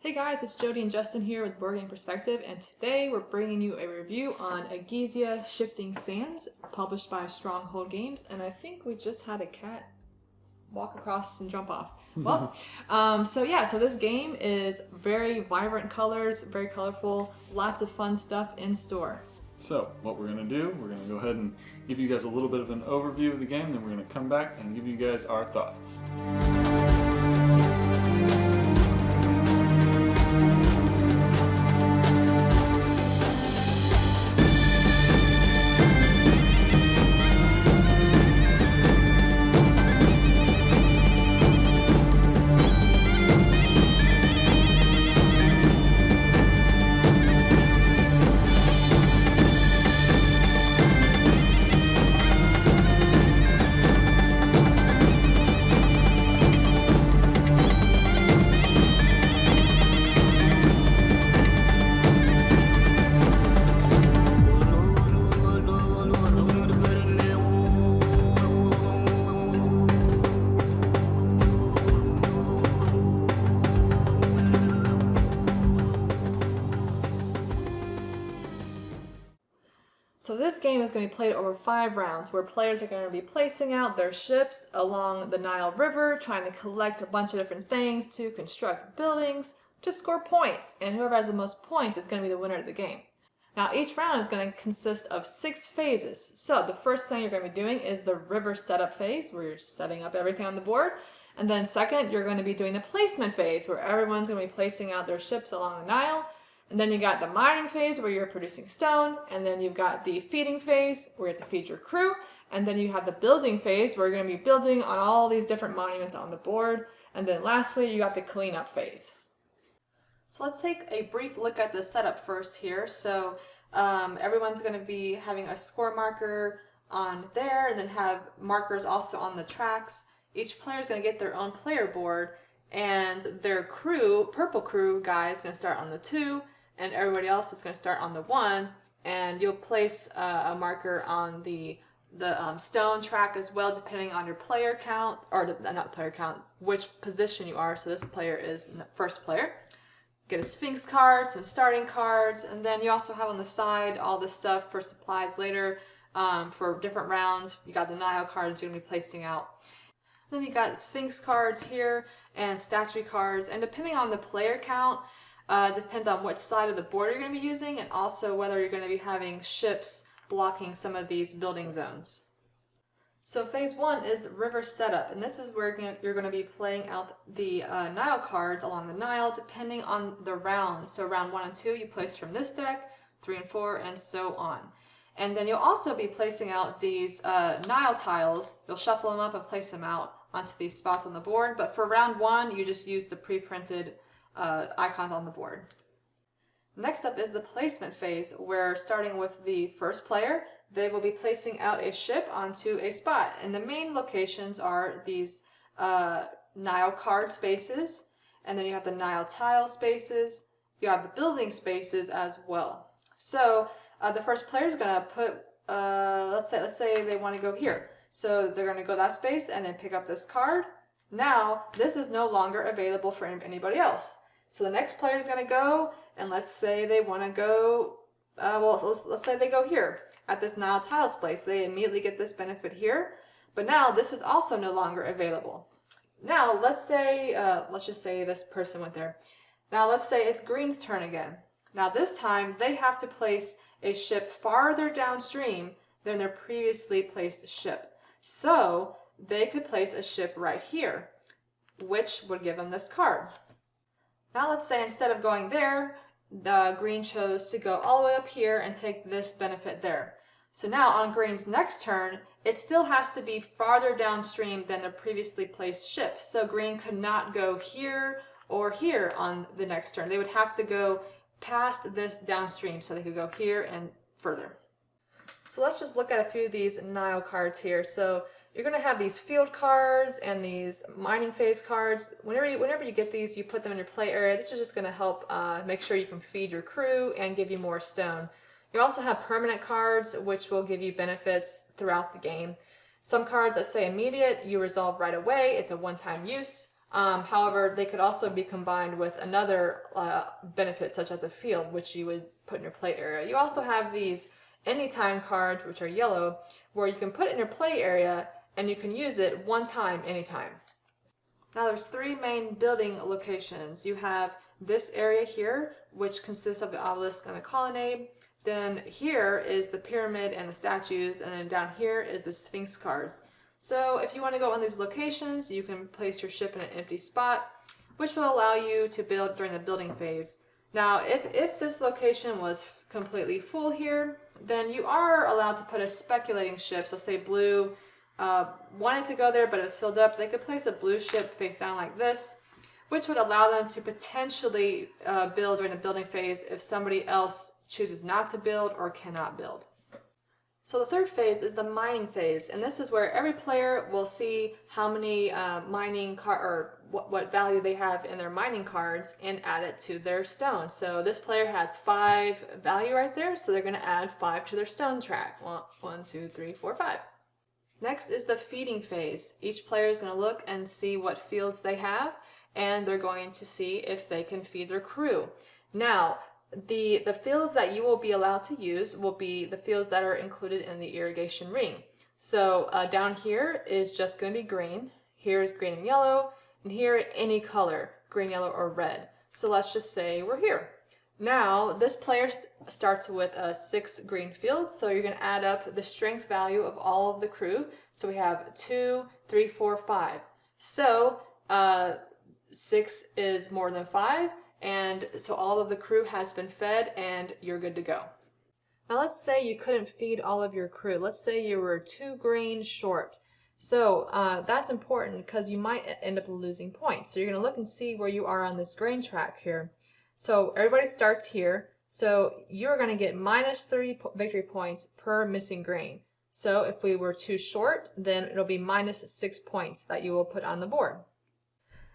Hey guys, it's Jody and Justin here with Board Game Perspective, and today we're bringing you a review on Egizia Shifting Sands, published by Stronghold Games, and I think we just had a cat walk across and jump off. Well, so this game is very vibrant colors, very colorful, lots of fun stuff in store. So what we're going to do, we're going to go ahead and give you guys a little bit of an overview of the game, then we're going to come back and give you guys our thoughts. So this game is going to be played over 5 rounds, where players are going to be placing out their ships along the Nile River, trying to collect a bunch of different things to construct buildings, to score points, and whoever has the most points is going to be the winner of the game. Now each round is going to consist of 6 phases. So the first thing you're going to be doing is the river setup phase, where you're setting up everything on the board. And then second, you're going to be doing the placement phase, where everyone's going to be placing out their ships along the Nile. And then you got the mining phase where you're producing stone, and then you've got the feeding phase where you have to feed your crew, and then you have the building phase where you're going to be building on all these different monuments on the board, and then lastly you got the cleanup phase. So let's take a brief look at the setup first here. So everyone's going to be having a score marker on there, and then have markers also on the tracks. Each player is going to get their own player board, and their crew, purple crew guy, is going to start on the 2, and everybody else is going to start on the 1, and you'll place a marker on the stone track as well, depending on your player count, or not player count, which position you are. So this player is the first player. Get a Sphinx card, some starting cards, and then you also have on the side all this stuff for supplies later for different rounds. You got the Nile cards you're going to be placing out. Then you got Sphinx cards here and statue cards, and depending on the player count, depends on which side of the board you're going to be using, and also whether you're going to be having ships blocking some of these building zones. So phase 1 is river setup, and this is where you're going to be playing out the Nile cards along the Nile depending on the rounds. So round 1 and 2 you place from this deck, 3 and 4, and so on. And then you'll also be placing out these Nile tiles. You'll shuffle them up and place them out onto these spots on the board, but for round 1 you just use the pre-printed icons on the board. Next up is the placement phase, where starting with the first player, they will be placing out a ship onto a spot, and the main locations are these Nile card spaces, and then you have the Nile tile spaces, you have the building spaces as well. So the first player is going to put, let's say they want to go here. So they're going to go that space and then pick up this card. Now, this is no longer available for anybody else. So the next player is going to go, and let's say they want to go, let's say they go here at this Nile tiles place. They immediately get this benefit here. But now this is also no longer available. Now, let's just say this person went there. Now, let's say it's green's turn again. Now, this time they have to place a ship farther downstream than their previously placed ship. So they could place a ship right here, which would give them this card. Now let's say instead of going there, the green chose to go all the way up here and take this benefit there. So now on green's next turn, it still has to be farther downstream than the previously placed ship. So green could not go here or here on the next turn. They would have to go past this downstream, so they could go here and further. So let's just look at a few of these Nile cards here. So you're going to have these field cards and these mining phase cards. Whenever you get these, you put them in your play area. This is just going to help make sure you can feed your crew and give you more stone. You also have permanent cards, which will give you benefits throughout the game. Some cards that say immediate, you resolve right away. It's a one-time use. However, they could also be combined with another benefit, such as a field, which you would put in your play area. You also have these anytime cards, which are yellow, where you can put it in your play area and you can use it one time, anytime. Now there's three main building locations. You have this area here, which consists of the obelisk and the colonnade. Then here is the pyramid and the statues, and then down here is the Sphinx cards. So if you want to go on these locations, you can place your ship in an empty spot, which will allow you to build during the building phase. Now, if this location was completely full here, then you are allowed to put a speculating ship. So say blue wanted to go there, but it was filled up. They could place a blue ship face down like this, which would allow them to potentially build during the building phase if somebody else chooses not to build or cannot build. So the third phase is the mining phase, and this is where every player will see how many what value they have in their mining cards and add it to their stone. So this player has 5 value right there, so they're going to add 5 to their stone track. 1, 2, 3, 4, 5. Next is the feeding phase. Each player is going to look and see what fields they have, and they're going to see if they can feed their crew. Now, the fields that you will be allowed to use will be the fields that are included in the irrigation ring. So down here is just going to be green. Here is green and yellow, and here any color, green, yellow, or red. So let's just say we're here. Now this player starts with 6 green fields, so you're going to add up the strength value of all of the crew. So we have 2, 3, 4, 5. So 6 is more than 5. And so all of the crew has been fed and you're good to go. Now let's say you couldn't feed all of your crew. Let's say you were 2 grain short. So that's important because you might end up losing points. So you're going to look and see where you are on this grain track here. So everybody starts here. So you're going to get -3 victory points per missing grain. So if we were too short, then it'll be -6 points that you will put on the board.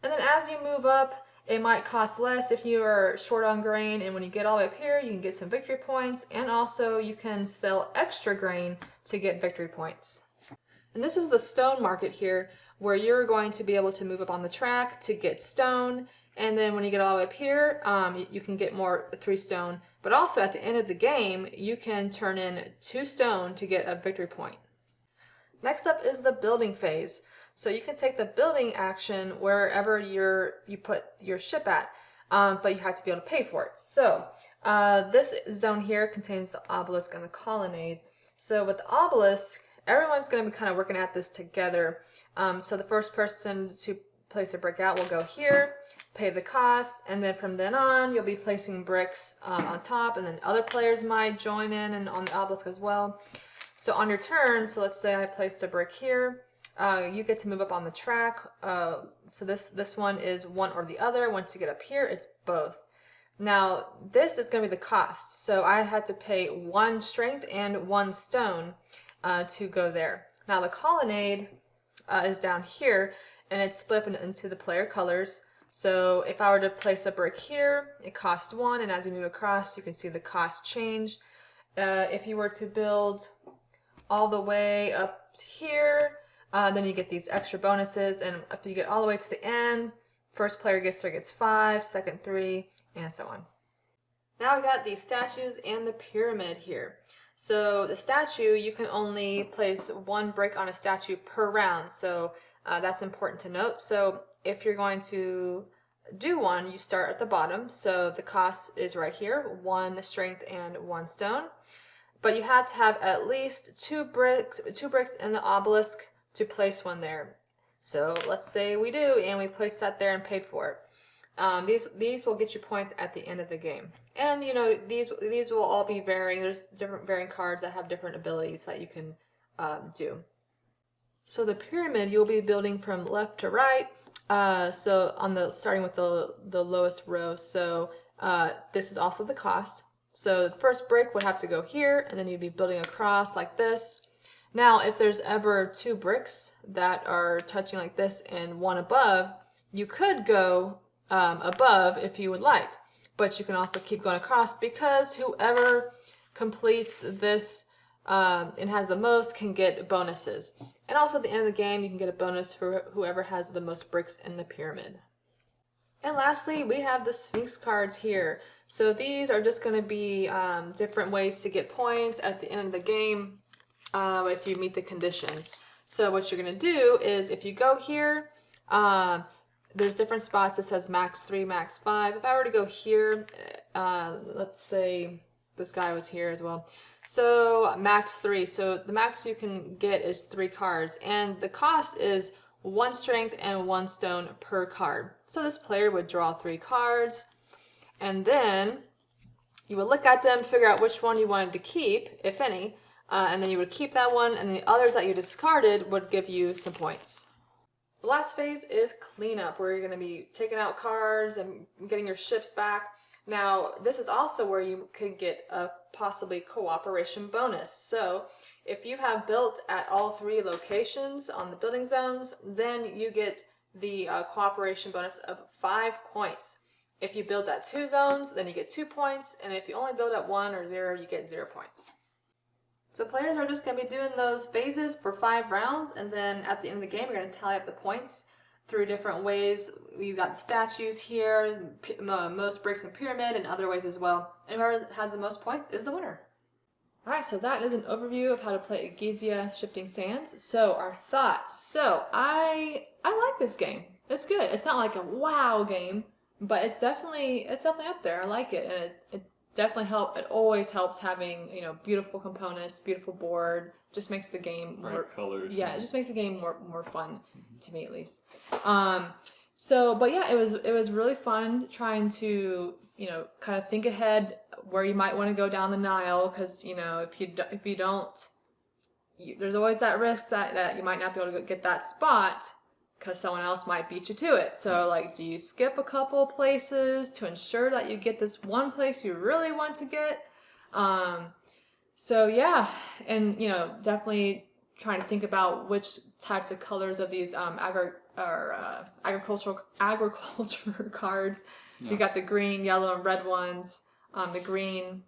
And then as you move up, it might cost less if you are short on grain, and when you get all the way up here, you can get some victory points, and also you can sell extra grain to get victory points. And this is the stone market here, where you're going to be able to move up on the track to get stone, and then when you get all the way up here, you can get more 3 stone, but also at the end of the game, you can turn in 2 stone to get a victory point. Next up is the building phase. So you can take the building action wherever you put your ship at, but you have to be able to pay for it. So this zone here contains the obelisk and the colonnade. So with the obelisk, everyone's going to be kind of working at this together. So the first person to place a brick out will go here, pay the cost, and then from then on, you'll be placing bricks on top, and then other players might join in and on the obelisk as well. So on your turn, so let's say I placed a brick here, you get to move up on the track. So this one is one or the other. Once you get up here, it's both. Now this is going to be the cost. So I had to pay 1 strength and 1 stone to go there. Now the colonnade is down here, and it's split up into the player colors. So if I were to place a brick here, it costs 1, and as you move across, you can see the cost change. If you were to build all the way up here, then you get these extra bonuses, and if you get all the way to the end, first player gets 5, second 3, and so on. Now we got these statues and the pyramid here. So the statue, you can only place 1 brick on a statue per round, so that's important to note. So if you're going to do one, you start at the bottom, so the cost is right here, 1 strength and 1 stone. But you have to have at least 2 bricks in the obelisk to place one there. So let's say we do, and we place that there and paid for it. These will get you points at the end of the game. And you know, these will all be varying. There's different varying cards that have different abilities that you can do. So the pyramid, you'll be building from left to right. So starting with the lowest row. So this is also the cost. So the first brick would have to go here, and then you'd be building across like this. Now, if there's ever 2 bricks that are touching like this and 1 above, you could go above if you would like, but you can also keep going across, because whoever completes this and has the most can get bonuses. And also at the end of the game, you can get a bonus for whoever has the most bricks in the pyramid. And lastly, we have the Sphinx cards here. So these are just going to be different ways to get points at the end of the game if you meet the conditions. So what you're going to do is if you go here, there's different spots that says max 3, max 5. If I were to go here, let's say this guy was here as well. So max 3. So the max you can get is 3 cards. And the cost is 1 strength and 1 stone per card. So this player would draw 3 cards, and then you would look at them, figure out which one you wanted to keep, if any, and then you would keep that one, and the others that you discarded would give you some points. The last phase is cleanup, where you're going to be taking out cards and getting your ships back. Now, this is also where you could get a possibly cooperation bonus. So if you have built at all 3 locations on the building zones, then you get the cooperation bonus of 5 points. If you build at 2 zones, then you get 2 points, and if you only build at 1 or 0, you get 0 points. So players are just going to be doing those phases for 5 rounds, and then at the end of the game, you're going to tally up the points through different ways. You've got the statues here, most bricks in pyramid, and other ways as well. And whoever has the most points is the winner. Alright, so that is an overview of how to play Egizia Shifting Sands. So our thoughts. So I like this game. It's good. It's not like a wow game, but it's definitely up there. I like it, and it definitely it always helps having, you know, beautiful components, beautiful board. Just makes the game more colors. Yeah, it just makes the game more fun, to me at least. But yeah, it was really fun trying to, you know, kind of think ahead where you might want to go down the Nile, because, you know, if you don't, there's always that risk that you might not be able to get that spot because someone else might beat you to it. So, like, do you skip a couple places to ensure that you get this one place you really want to get? So yeah, and, you know, definitely trying to think about which types of colors of these agriculture cards. Yeah. You got the green, yellow, and red ones. The green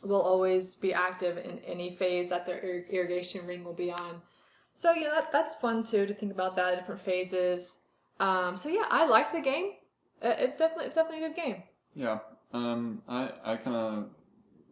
will always be active in any phase that the irrigation ring will be on. So, you know, that's fun too, to think about that, different phases. So yeah, I liked the game. It's definitely a good game. Yeah. I kind of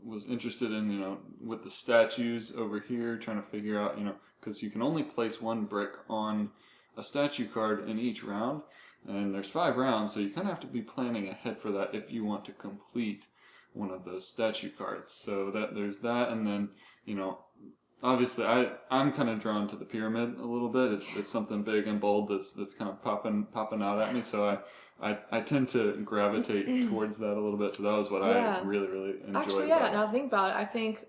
was interested in, you know, with the statues over here, trying to figure out, you know, because you can only place 1 brick on a statue card in each round, and there's 5 rounds, so you kind of have to be planning ahead for that if you want to complete one of those statue cards. So there's that, and then, you know, obviously I'm kind of drawn to the pyramid a little bit. It's something big and bold that's kind of popping out at me, so I tend to gravitate towards that a little bit. So that was what I really enjoyed. Actually, yeah. Now think about it. I think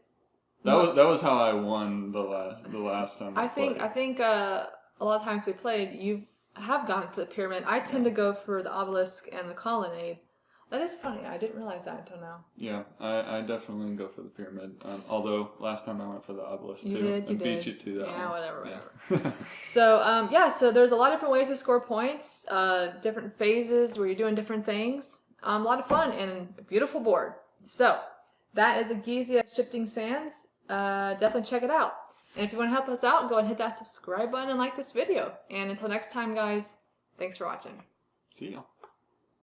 that was how I won the last time. I think a lot of times we played, you have gone for the pyramid. I tend to go for the obelisk and the colonnade. That is funny. I didn't realize that until now. Yeah, I definitely go for the pyramid. Although last time I went for the obelisk too. You did. Beat you to that. Yeah, whatever. Yeah. So there's a lot of different ways to score points. Different phases where you're doing different things. A lot of fun and a beautiful board. So that is Egizia Shifting Sands. Definitely check it out. And if you want to help us out, go ahead and hit that subscribe button and like this video. And until next time, guys, thanks for watching. See ya.